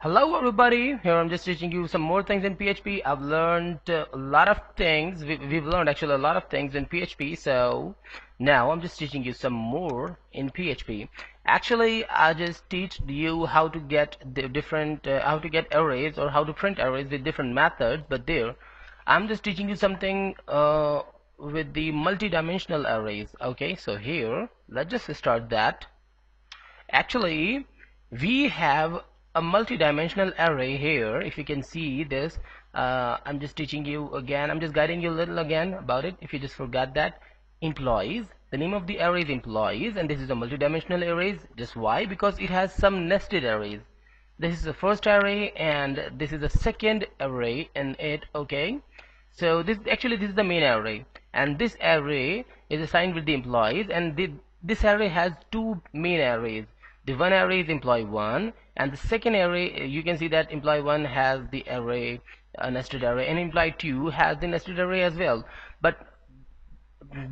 Hello everybody, here I'm just teaching you some more things in PHP. I've learned a lot of things. We've learned actually a lot of things in PHP. So now I'm just teaching you some more in PHP. Actually, I just teach you how to get the different, how to get arrays or how to print arrays with different methods. But there, I'm just teaching you something with the multidimensional arrays. Okay, so here, let's just start that. Actually, we have a multi-dimensional array here. If you can see this, I'm just teaching you again. I'm just guiding you a little again about it. If you just forgot that, employees. The name of the array is employees, and this is a multi-dimensional arrays. Just why? Because it has some nested arrays. This is the first array, and this is the second array in it. Okay. So this is the main array, and this array is assigned with the employees, and this array has two main arrays. The one array is employee 1, and the second array, you can see that employee 1 has the array, nested array, and employee 2 has the nested array as well. But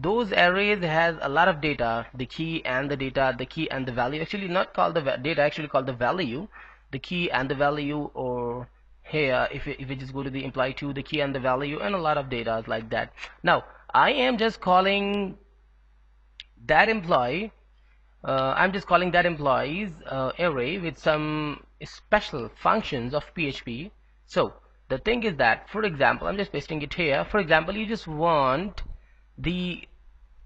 those arrays has a lot of data, the key and the data, the key and the value. Actually not called the data, actually called the value, the key and the value. Or here, if you just go to the employee 2, the key and the value, and a lot of data like that. Now I am just calling that employee, I'm just calling that employees array with some special functions of PHP. So the thing is that, for example, I'm just pasting it here. For example, you just want the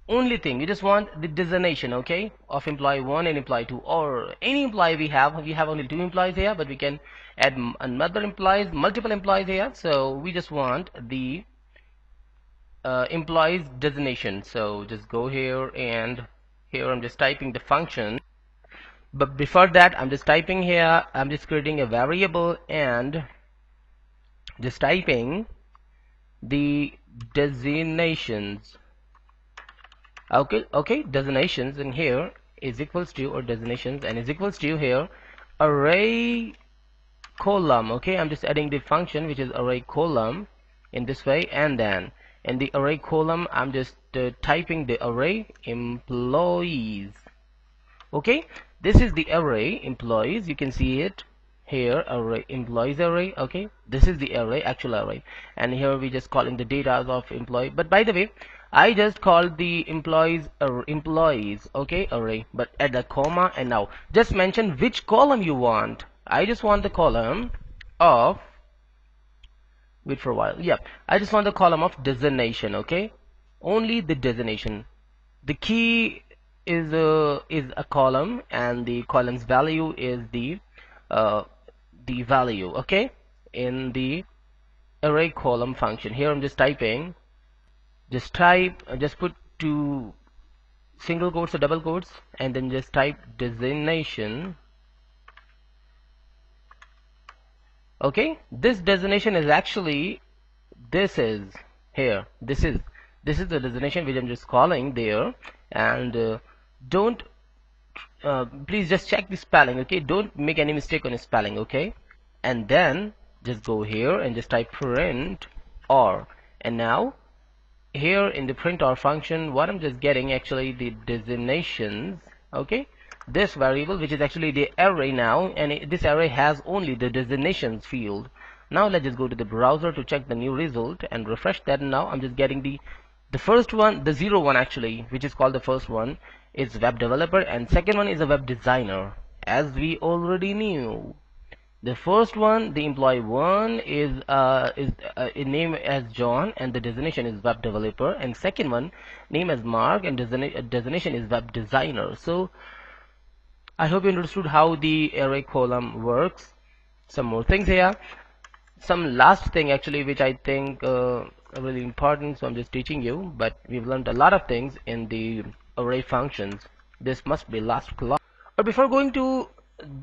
only thing, you just want the designation, okay, of employee 1 and employee 2, or any employee we have only 2 employees here, but we can add another employees, multiple employees here. So we just want the employees designation. So just go here, and here I'm just typing the function. But before that, I'm just typing here, I'm just creating a variable and just typing the designations. Okay, designations, and here is equals to, or designations, and is equals to here array column. Okay, I'm just adding the function which is array column in this way, and then in the array column I'm just typing the array employees. Okay, this is the array employees, you can see it here, array employees array. Okay, this is the array, actual array, and here we just calling the data of employee. But by the way, I just called the employees employees, okay, array, but add a comma, and now just mention which column you want. I just want the column of, wait for a while, yeah, I just want the column of designation. Okay, only the designation. The key is a column, and the column's value is the value, okay, in the array column function. Here I'm just typing, just put two single quotes or double quotes, and then just type designation. Okay, this designation is actually, this is here, this is the designation which I'm just calling there. And don't please just check the spelling, okay, don't make any mistake on the spelling. Okay, and then just go here and just type print or, and now here in the print or function, what I'm just getting actually the designations. Okay, this variable which is actually the array now, and this array has only the designations field. Now let's just go to the browser to check the new result and refresh that. And now I'm just getting the first one, the 0 1 actually, which is called the first one is web developer, and second one is a web designer, as we already knew. The first one, the employee 1 is name as John, and the designation is web developer, and second one name as Mark, and designation is web designer. So I hope you understood how the array column works. Some more things here, some last thing actually which I think really important, so I'm just teaching you, but we've learned a lot of things in the array functions. This must be last class. But before going to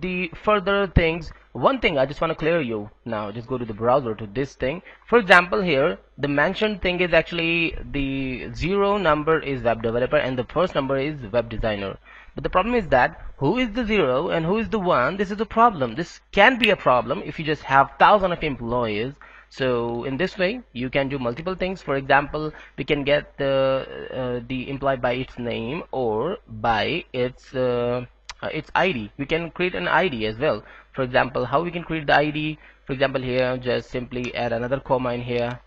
the further things, one thing I just want to clear you now. Just go to the browser to this thing. For example, here the mentioned thing is actually the 0 number is web developer and the first number is web designer. But the problem is that who is the 0 and who is the 1? This is a problem. This can be a problem if you just have thousands of employees. So in this way you can do multiple things. For example, we can get the employee by its name or by its its ID. We can create an ID as well. For example, how we can create the ID? For example, here just simply add another comma in here,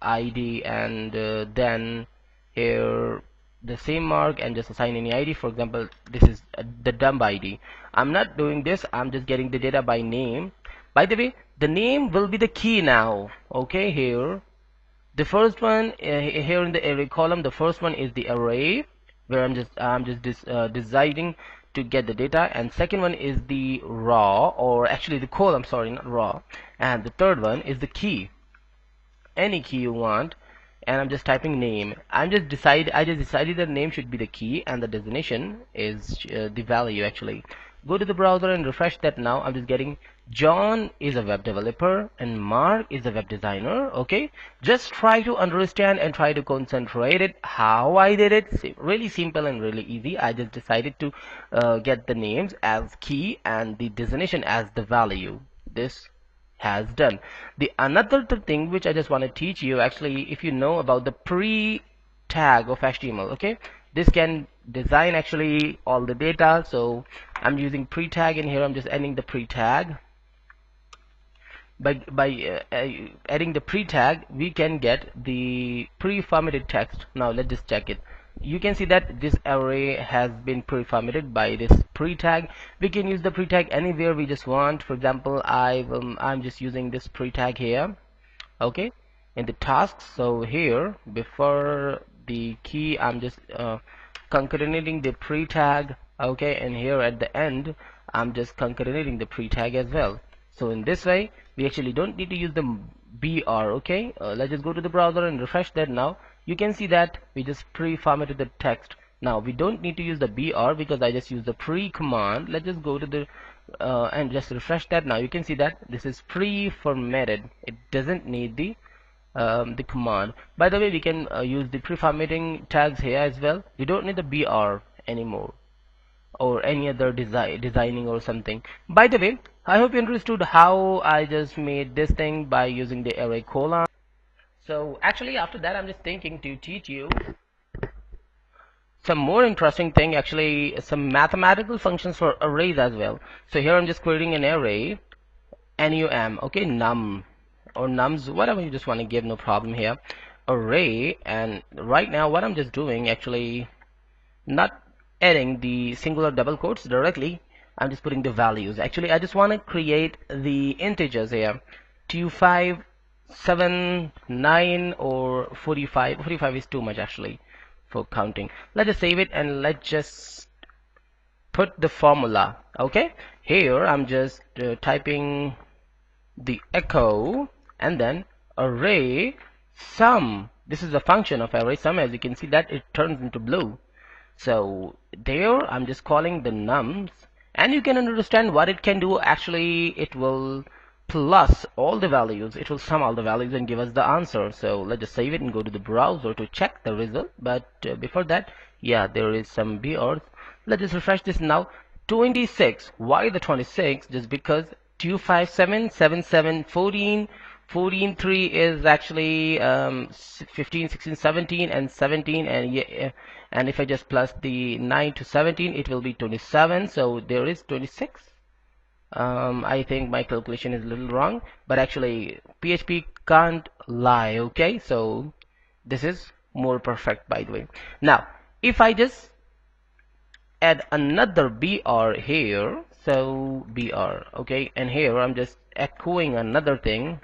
ID, and then here the same mark and just assign any ID. For example, this is the dump ID. I'm not doing this, I'm just getting the data by name. By the way, the name will be the key now. Okay, here the first one here in the array column, the first one is the array where I'm just deciding to get the data, and second one is the raw, or actually the column, sorry, not raw, and the third one is the key, any key you want, and I'm just typing name. I just decided that name should be the key and the destination is the value. Actually, go to the browser and refresh that. Now I'm just getting John is a web developer and Mark is a web designer. Okay, just try to understand and try to concentrate it how I did it. Really simple and really easy. I just decided to get the names as key and the destination as the value. This has done. The another thing which I just want to teach you, actually, if you know about the pre-tag of HTML, okay, this can design actually all the data. So I'm using pre-tag in here. I'm just adding the pre-tag. By adding the pre-tag, we can get the pre-formatted text. Now let's just check it. You can see that this array has been pre-formatted by this pre-tag. We can use the pre-tag anywhere we just want. For example, I'm just using this pre-tag here, okay, in the tasks. So here before the key, I'm just concatenating the pre-tag, okay, and here at the end I'm just concatenating the pre-tag as well. So in this way we actually don't need to use the BR. Okay, let's just go to the browser and refresh that. Now you can see that we just pre-formatted the text. Now we don't need to use the BR because I just used the pre command. Let's just go to the and just refresh that. Now you can see that this is pre-formatted. It doesn't need the command. By the way, we can use the pre-formatting tags here as well. We don't need the BR anymore or any other designing or something. By the way, I hope you understood how I just made this thing by using the array colon. So actually after that, I'm just thinking to teach you some more interesting thing, actually some mathematical functions for arrays as well. So here I'm just creating an array, num, okay, num or nums, whatever you just want to give, no problem here, array. And right now what I'm just doing, actually not adding the singular double quotes directly, I'm just putting the values. Actually I just want to create the integers here, 2, 5, 7, 9 or 45. 45 is too much actually for counting. Let's just save it and let's just put the formula. Okay, here I'm just typing the echo and then array sum. This is a function of array sum. As you can see that it turns into blue. So there I'm just calling the nums, and you can understand what it can do. Actually it will plus all the values, it will sum all the values and give us the answer. So let's just save it and go to the browser to check the result. But before that, yeah, there is some BRs. Let's just refresh this now. 26. Why the 26? Just because 2, 5, 7, 7, 7, 14, 14, 3 is actually 15, 16, 17 and 17, and yeah, and if I just plus the 9 to 17, it will be 27. So there is 26. I think my calculation is a little wrong, but actually PHP can't lie. Okay, so this is more perfect, by the way. Now if I just add another BR here, so BR, okay, and here I'm just echoing another thing,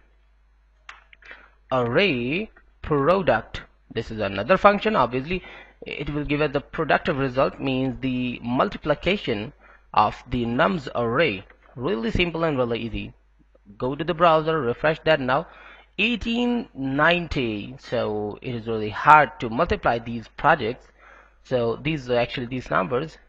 array product. This is another function. Obviously it will give us the productive result, means the multiplication of the nums array. Really simple and really easy. Go to the browser, refresh that. Now 1890. So it is really hard to multiply these projects. So these are actually these numbers.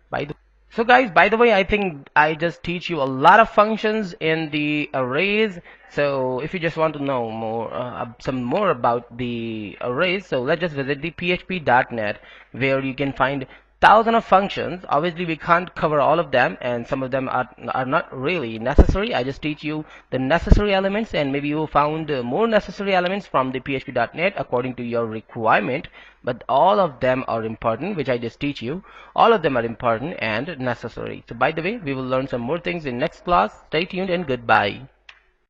So guys, by the way, I think I just teach you a lot of functions in the arrays. So if you just want to know more, some more about the arrays, so let's just visit the php.net, where you can find thousand of functions. Obviously we can't cover all of them, and some of them are not really necessary. I just teach you the necessary elements, and maybe you found more necessary elements from the php.net according to your requirement, but all of them are important, which I just teach you. All of them are important and necessary. So by the way, we will learn some more things in next class. Stay tuned and goodbye.